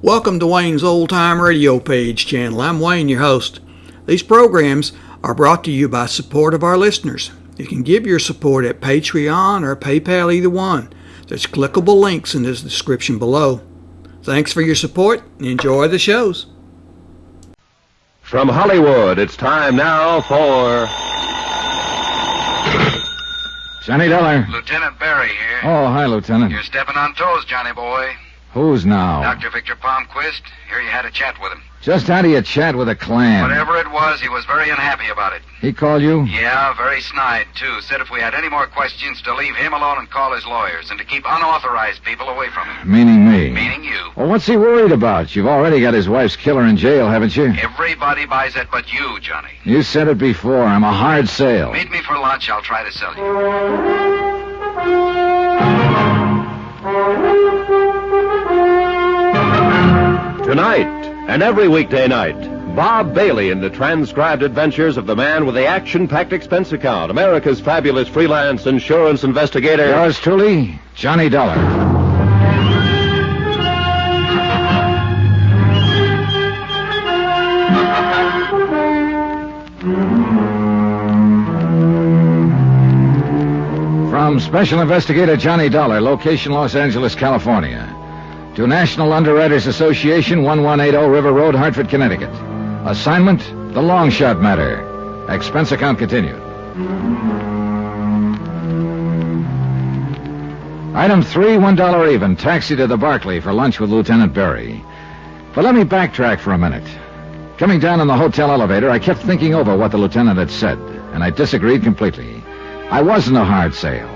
Welcome to Wayne's Old Time Radio Page channel. I'm Wayne, your host. These programs are brought to you by support of our listeners. You can give your support at Patreon or PayPal, either one. There's clickable links in the description below. Thanks for your support and enjoy the shows. From Hollywood, it's time now for... Johnny Dollar. Lieutenant Barry here. Oh, hi, Lieutenant. You're stepping on toes, Johnny boy. Who's now? Dr. Victor Palmsquist. Here you had a chat with him. Just had you chat with a clam. Whatever it was, he was very unhappy about it. He called you? Yeah, very snide, too. Said if we had any more questions, to leave him alone and call his lawyers, and to keep unauthorized people away from him. Meaning me? Meaning you. Well, what's he worried about? You've already got his wife's killer in jail, haven't you? Everybody buys it but you, Johnny. You said it before. I'm a hard sale. Meet me for lunch. I'll try to sell you. Tonight, and every weekday night, Bob Bailey in the transcribed adventures of the man with the action-packed expense account, America's fabulous freelance insurance investigator. Yours truly, Johnny Dollar. From Special Investigator Johnny Dollar, location Los Angeles, California, to National Underwriters Association, 1180 River Road, Hartford, Connecticut. Assignment, the long shot matter. Expense account continued. Item 3, $1 even. Taxi to the Barclay for lunch with Lieutenant Barry. But let me backtrack for a minute. Coming down in the hotel elevator, I kept thinking over what the lieutenant had said, and I disagreed completely. I wasn't a hard sale.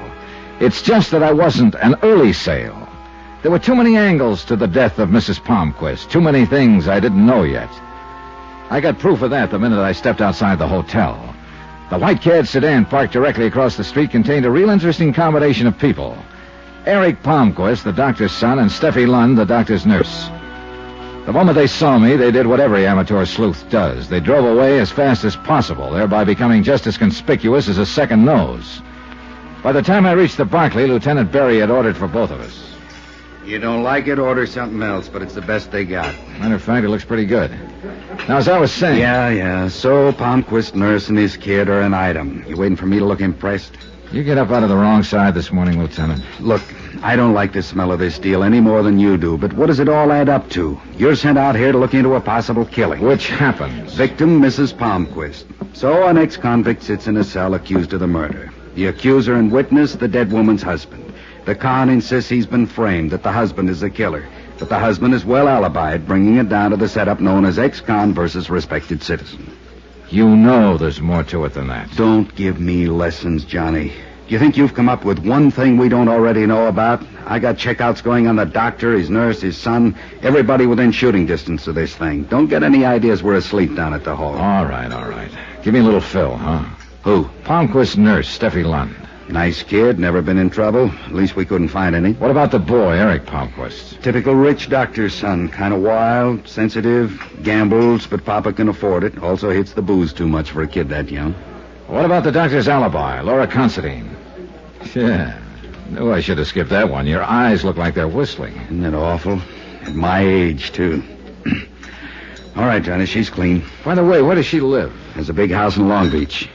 It's just that I wasn't an early sale. There were too many angles to the death of Mrs. Palmsquist, too many things I didn't know yet. I got proof of that the minute I stepped outside the hotel. The white-cab sedan parked directly across the street contained a real interesting combination of people. Eric Palmsquist, the doctor's son, and Steffi Lund, the doctor's nurse. The moment they saw me, they did what every amateur sleuth does. They drove away as fast as possible, thereby becoming just as conspicuous as a second nose. By the time I reached the Barclay, Lieutenant Barry had ordered for both of us. You don't like it, order something else, but it's the best they got. Matter of fact, it looks pretty good. Now, as I was saying... Yeah. So, Palmsquist nurse and his kid are an item. You waiting for me to look impressed? You get up out of the wrong side this morning, Lieutenant. Look, I don't like the smell of this deal any more than you do, but what does it all add up to? You're sent out here to look into a possible killing. Which happens. Victim, Mrs. Palmsquist. So, an ex-convict sits in a cell accused of the murder. The accuser and witness, the dead woman's husband. The con insists he's been framed, that the husband is the killer. But the husband is well alibied, bringing it down to the setup known as ex-con versus respected citizen. You know there's more to it than that. Don't give me lessons, Johnny. Do you think you've come up with one thing we don't already know about? I got checkouts going on the doctor, his nurse, his son, everybody within shooting distance of this thing. Don't get any ideas we're asleep down at the hall. All right. Give me a little fill, huh? Who? Palmsquist's nurse, Steffi Lund. Nice kid, never been in trouble. At least we couldn't find any. What about the boy, Eric Palmsquist? Typical rich doctor's son. Kind of wild, sensitive, gambles, but Papa can afford it. Also hits the booze too much for a kid that young. What about the doctor's alibi, Laura Considine? Yeah, knew I should have skipped that one. Your eyes look like they're whistling. Isn't it awful? At my age, too. All right, Johnny, she's clean. By the way, where does she live? Has a big house in Long Beach.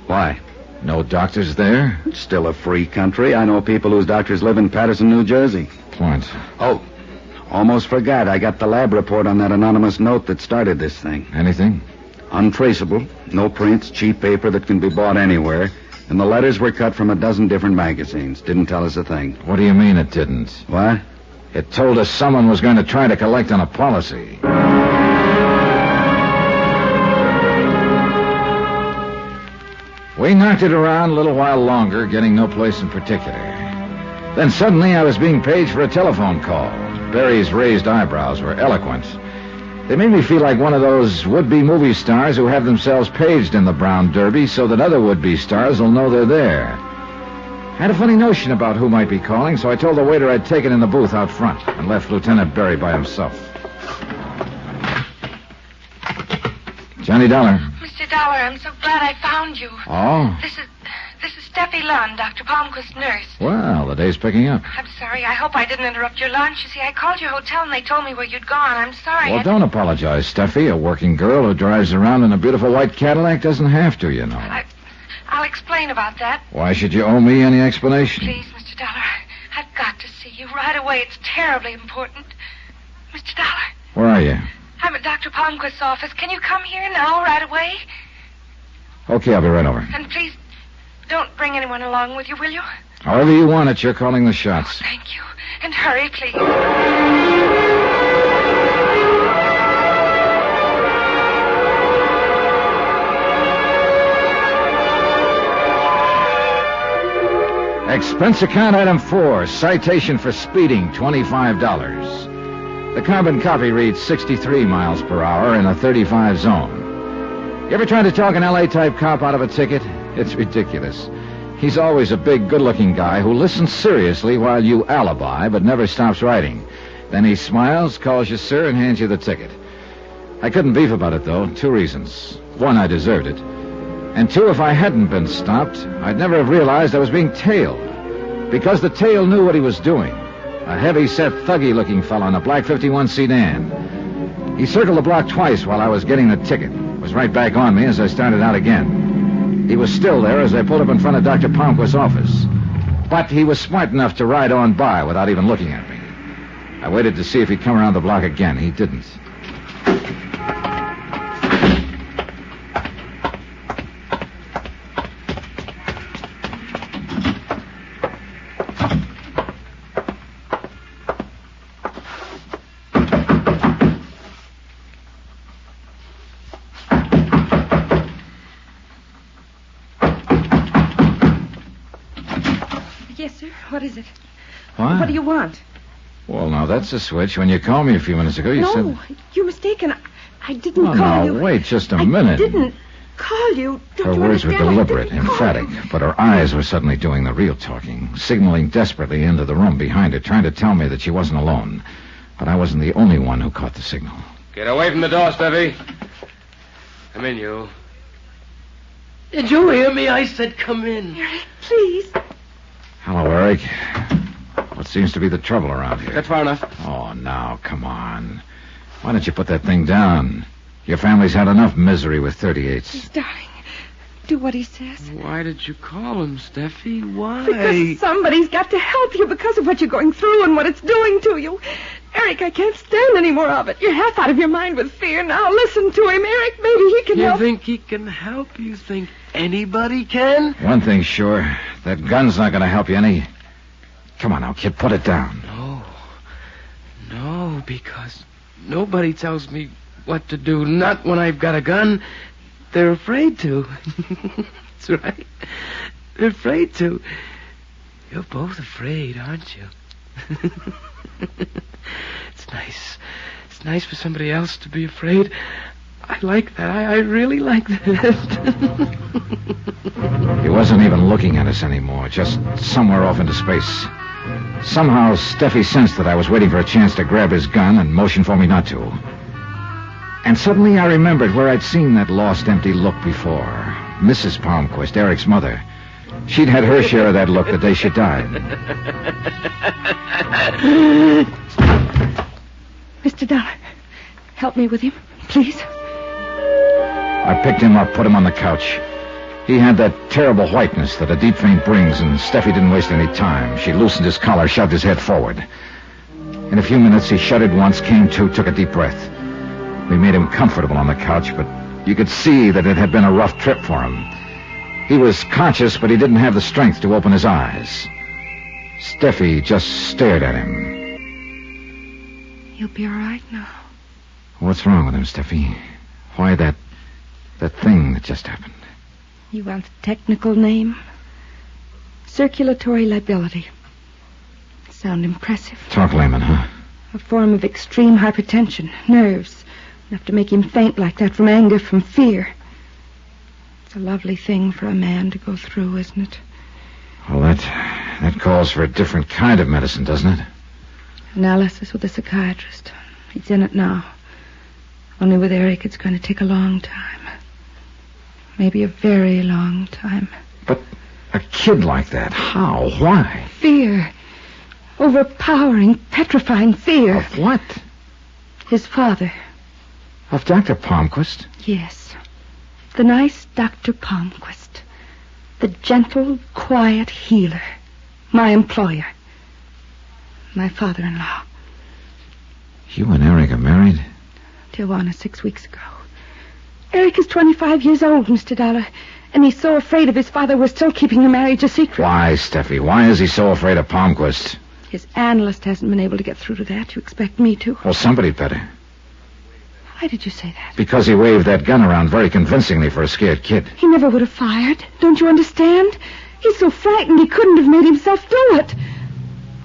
Why? No doctors there? It's still a free country. I know people whose doctors live in Patterson, New Jersey. Point. Oh, almost forgot. I got the lab report on that anonymous note that started this thing. Anything? Untraceable. No prints, cheap paper that can be bought anywhere. And the letters were cut from a dozen different magazines. Didn't tell us a thing. What do you mean it didn't? What? It told us someone was going to try to collect on a policy. We knocked it around a little while longer, getting no place in particular. Then suddenly I was being paged for a telephone call. Barry's raised eyebrows were eloquent. They made me feel like one of those would-be movie stars who have themselves paged in the Brown Derby so that other would-be stars will know they're there. I had a funny notion about who might be calling, so I told the waiter I'd take it in the booth out front and left Lieutenant Barry by himself. Johnny Dollar. Mr. Dollar, I'm so glad I found you. Oh? This is Steffi Lunn, Dr. Palmsquist nurse. Well, the day's picking up. I'm sorry. I hope I didn't interrupt your lunch. You see, I called your hotel and they told me where you'd gone. I'm sorry. Well, don't apologize, Steffi. A working girl who drives around in a beautiful white Cadillac doesn't have to, you know. I'll explain about that. Why should you owe me any explanation? Please, Mr. Dollar. I've got to see you right away. It's terribly important. Mr. Dollar. Where are you? I'm at Dr. Palmquist's office. Can you come here now, right away? Okay, I'll be right over. And please, don't bring anyone along with you, will you? However you want it, you're calling the shots. Oh, thank you. And hurry, please. Expense account item 4, citation for speeding, $25. The carbon copy reads 63 miles per hour in a 35 zone. You ever tried to talk an LA-type cop out of a ticket? It's ridiculous. He's always a big, good-looking guy who listens seriously while you alibi, but never stops writing. Then he smiles, calls you sir, and hands you the ticket. I couldn't beef about it, though. 2 reasons. 1, I deserved it. And 2, if I hadn't been stopped, I'd never have realized I was being tailed. Because the tail knew what he was doing. A heavy-set, thuggy-looking fellow in a black 51 sedan. He circled the block twice while I was getting the ticket. Was right back on me as I started out again. He was still there as I pulled up in front of Dr. Palmsquist's office. But he was smart enough to ride on by without even looking at me. I waited to see if he'd come around the block again. He didn't. Yes, sir. What is it? What? What do you want? Well, now, that's a switch. When you called me a few minutes ago, you said... No, you're mistaken. I didn't Oh, call now, you. wait just a minute. I didn't call you. Don't Her you words were understand? I deliberate, didn't call emphatic, you. but her eyes were suddenly doing the real talking, signaling desperately into the room behind her, trying to tell me that she wasn't alone. But I wasn't the only one who caught the signal. Get away from the door, Steffi. Come in, you. Did you hear me? I said come in. Eric, please. Hello, Eric. What seems to be the trouble around here? That's far enough. Oh, now, come on. Why don't you put that thing down? Your family's had enough misery with 38s. Darling, do what he says. Why did you call him, Steffi? Why? Because somebody's got to help you because of what you're going through and what it's doing to you. Eric, I can't stand any more of it. You're half out of your mind with fear. Now listen to him, Eric. Maybe he can You help. think he can help? You think anybody can? One thing's sure. That gun's not going to help you any. Come on now, kid, put it down. No, because nobody tells me what to do. Not when I've got a gun. They're afraid to. That's right. They're afraid to. You're both afraid, aren't you? It's nice. It's nice for somebody else to be afraid. I like that. I really like that. He wasn't even looking at us anymore, just somewhere off into space. Somehow, Steffi sensed that I was waiting for a chance to grab his gun and motioned for me not to. And suddenly I remembered where I'd seen that lost, empty look before. Mrs. Palmsquist, Eric's mother. She'd had her share of that look the day she died. Mr. Dollar, help me with him, please. I picked him up, put him on the couch. He had that terrible whiteness that a deep faint brings, and Steffi didn't waste any time. She loosened his collar, shoved his head forward. In a few minutes, he shuddered once, came to, took a deep breath. We made him comfortable on the couch, but you could see that it had been a rough trip for him. He was conscious, but he didn't have the strength to open his eyes. Steffi just stared at him. He'll be all right now. What's wrong with him, Steffi? Why that thing that just happened? You want the technical name? Circulatory lability. Sound impressive. Talk layman, huh? A form of extreme hypertension. Nerves. Enough to make him faint like that from anger, from fear. It's a lovely thing for a man to go through, isn't it? Well, that calls for a different kind of medicine, doesn't it? Analysis with a psychiatrist. He's in it now. Only with Eric, it's going to take a long time. Maybe a very long time. But A kid like that? How? Why? Fear. Overpowering, petrifying fear. Of what? His father. Of Dr. Palmsquist? Yes. The nice Dr. Palmsquist. The gentle, quiet healer. My employer. My father-in-law. You and Eric are married? Tijuana 6 weeks ago. Eric is 25 years old, Mr. Dollar, and he's so afraid of his father we're still keeping the marriage a secret. Why, Steffi? Why is he so afraid of Palmsquist? His analyst hasn't been able to get through to that. You expect me to? Well, somebody better. Why did you say that? Because he waved that gun around very convincingly for a scared kid. He never would have fired. Don't you understand? He's so frightened he couldn't have made himself do it.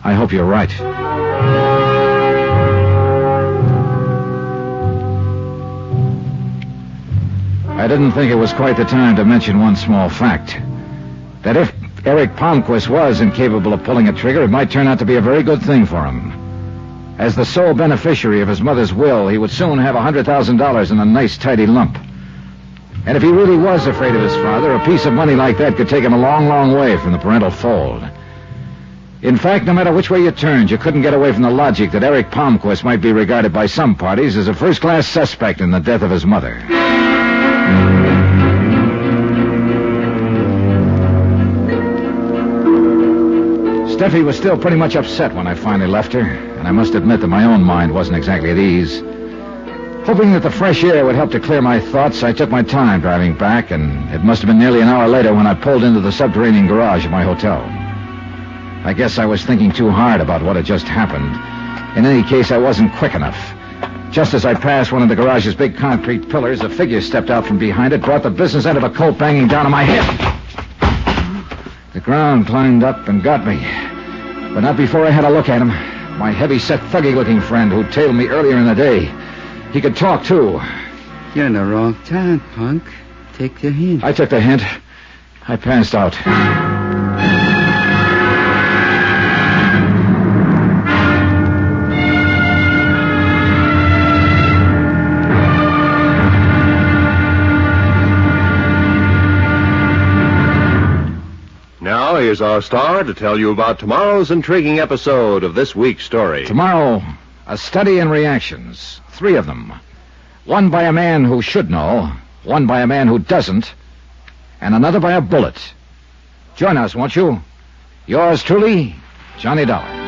I hope you're right. I didn't think it was quite the time to mention one small fact. That if Eric Palmsquist was incapable of pulling a trigger, it might turn out to be a very good thing for him. As the sole beneficiary of his mother's will, he would soon have $100,000 in a nice, tidy lump. And if he really was afraid of his father, a piece of money like that could take him a long, long way from the parental fold. In fact, no matter which way you turned, you couldn't get away from the logic that Eric Palmsquist might be regarded by some parties as a first-class suspect in the death of his mother. Steffi was still pretty much upset when I finally left her, and I must admit that my own mind wasn't exactly at ease. Hoping that the fresh air would help to clear my thoughts, I took my time driving back, and it must have been nearly an hour later when I pulled into the subterranean garage of my hotel. I guess I was thinking too hard about what had just happened. In any case, I wasn't quick enough. Just as I passed one of the garage's big concrete pillars, a figure stepped out from behind it, brought the business end of a Colt banging down on my head. The ground climbed up and got me, but not before I had a look at him. My heavy-set, thuggy-looking friend who tailed me earlier in the day. He could talk, too. You're in the wrong town, punk. Take the hint. I took the hint. I passed out. Now, here's our star to tell you about tomorrow's intriguing episode of this week's story. Tomorrow, a study in reactions. 3 of them. One by a man who should know, one by a man who doesn't, and another by a bullet. Join us, won't you? Yours truly, Johnny Dollar.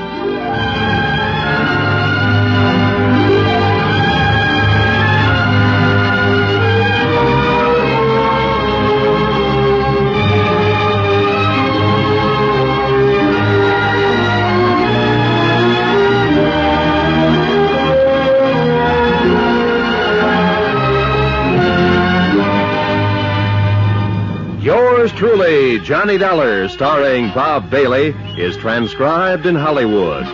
Yours truly, Johnny Dollar, starring Bob Bailey, is transcribed in Hollywood.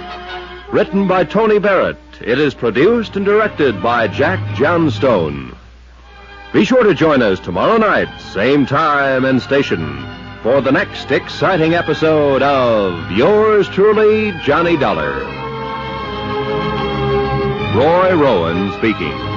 Written by Tony Barrett, it is produced and directed by Jack Johnstone. Be sure to join us tomorrow night, same time and station, for the next exciting episode of Yours truly, Johnny Dollar. Roy Rowan speaking.